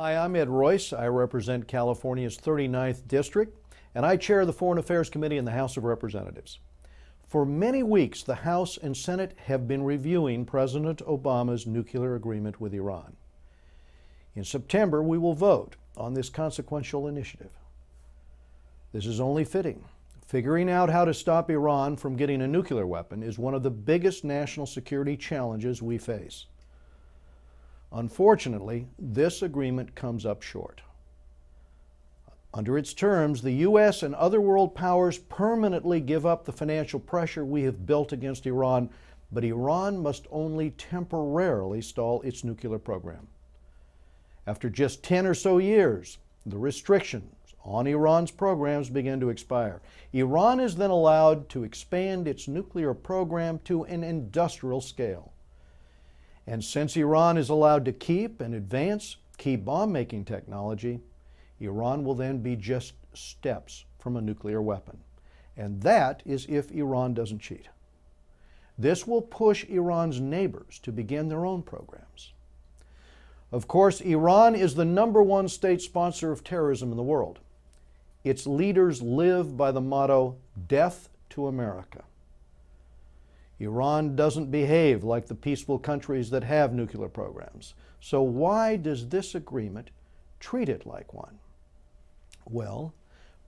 Hi, I'm Ed Royce. I represent California's 39th District, and I chair the Foreign Affairs Committee in the House of Representatives. For many weeks, the House and Senate have been reviewing President Obama's nuclear agreement with Iran. In September, we will vote on this consequential initiative. This is only fitting. Figuring out how to stop Iran from getting a nuclear weapon is one of the biggest national security challenges we face. Unfortunately, this agreement comes up short. Under its terms, the U.S. and other world powers permanently give up the financial pressure we have built against Iran, but Iran must only temporarily stall its nuclear program. After just 10 or so years, the restrictions on Iran's programs begin to expire. Iran is then allowed to expand its nuclear program to an industrial scale. And since Iran is allowed to keep and advance key bomb-making technology, Iran will then be just steps from a nuclear weapon. And that is if Iran doesn't cheat. This will push Iran's neighbors to begin their own programs. Of course, Iran is the #1 state sponsor of terrorism in the world. Its leaders live by the motto, "Death to America." Iran doesn't behave like the peaceful countries that have nuclear programs. So why does this agreement treat it like one? Well,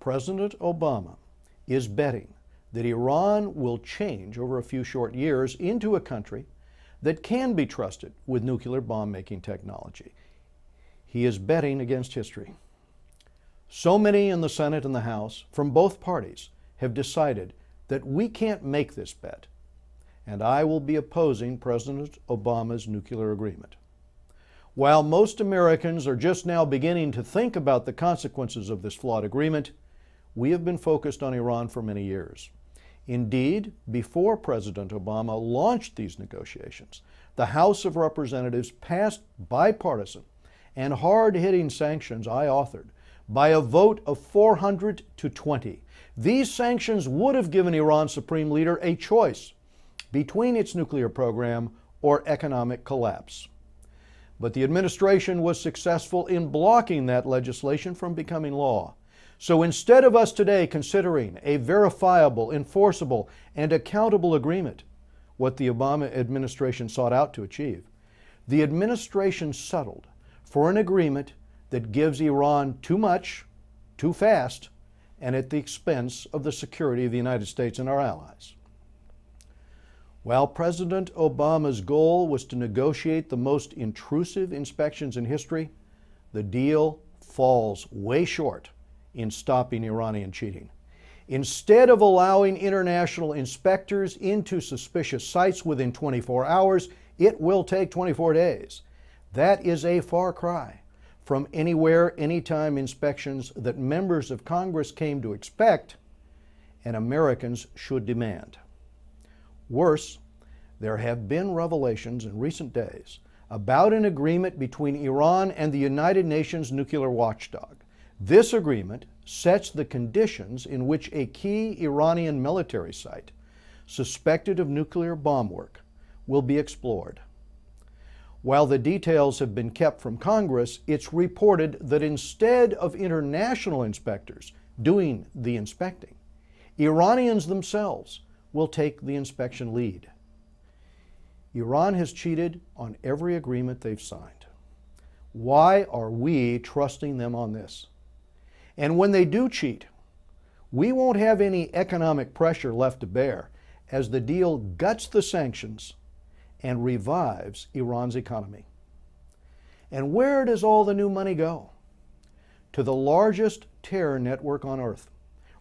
President Obama is betting that Iran will change over a few short years into a country that can be trusted with nuclear bomb-making technology. He is betting against history. So many in the Senate and the House from both parties have decided that we can't make this bet, and I will be opposing President Obama's nuclear agreement. While most Americans are just now beginning to think about the consequences of this flawed agreement, we have been focused on Iran for many years. Indeed, before President Obama launched these negotiations, the House of Representatives passed bipartisan and hard-hitting sanctions I authored by a vote of 400 to 20. These sanctions would have given Iran's supreme leader a choice between its nuclear program or economic collapse. But the administration was successful in blocking that legislation from becoming law. So instead of us today considering a verifiable, enforceable, and accountable agreement, what the Obama administration sought out to achieve, the administration settled for an agreement that gives Iran too much, too fast, and at the expense of the security of the United States and our allies. While President Obama's goal was to negotiate the most intrusive inspections in history, the deal falls way short in stopping Iranian cheating. Instead of allowing international inspectors into suspicious sites within 24 hours, it will take 24 days. That is a far cry from anywhere, anytime inspections that members of Congress came to expect and Americans should demand. Worse, there have been revelations in recent days about an agreement between Iran and the United Nations nuclear watchdog. This agreement sets the conditions in which a key Iranian military site suspected of nuclear bomb work will be explored. While the details have been kept from Congress, it's reported that instead of international inspectors doing the inspecting, Iranians themselves will take the inspection lead. Iran has cheated on every agreement they've signed. Why are we trusting them on this? And when they do cheat, we won't have any economic pressure left to bear as the deal guts the sanctions and revives Iran's economy. And where does all the new money go? To the largest terror network on earth,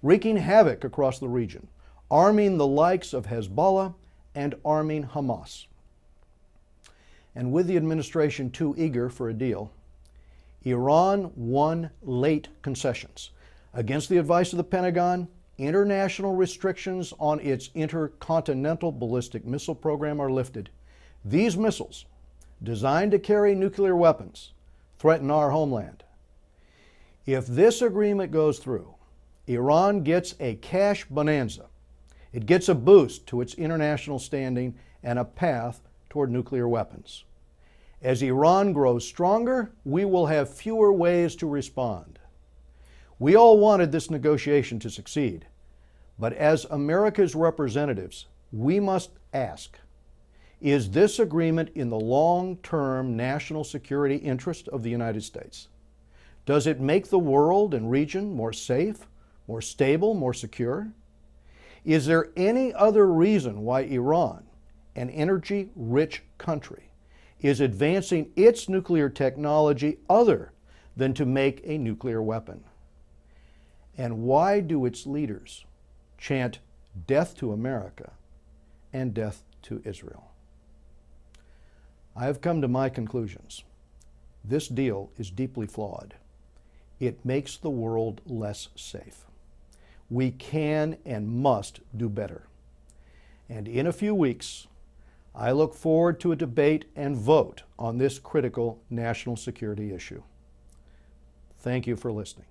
wreaking havoc across the region, arming the likes of Hezbollah and arming Hamas. And with the administration too eager for a deal, Iran won late concessions. Against the advice of the Pentagon, international restrictions on its intercontinental ballistic missile program are lifted. These missiles, designed to carry nuclear weapons, threaten our homeland. If this agreement goes through, Iran gets a cash bonanza. It gets a boost to its international standing and a path toward nuclear weapons. As Iran grows stronger, we will have fewer ways to respond. We all wanted this negotiation to succeed, but as America's representatives, we must ask, is this agreement in the long-term national security interest of the United States? Does it make the world and region more safe, more stable, more secure? Is there any other reason why Iran, an energy-rich country, is advancing its nuclear technology other than to make a nuclear weapon? And why do its leaders chant death to America and death to Israel? I have come to my conclusions. This deal is deeply flawed. It makes the world less safe. We can and must do better. And in a few weeks, I look forward to a debate and vote on this critical national security issue. Thank you for listening.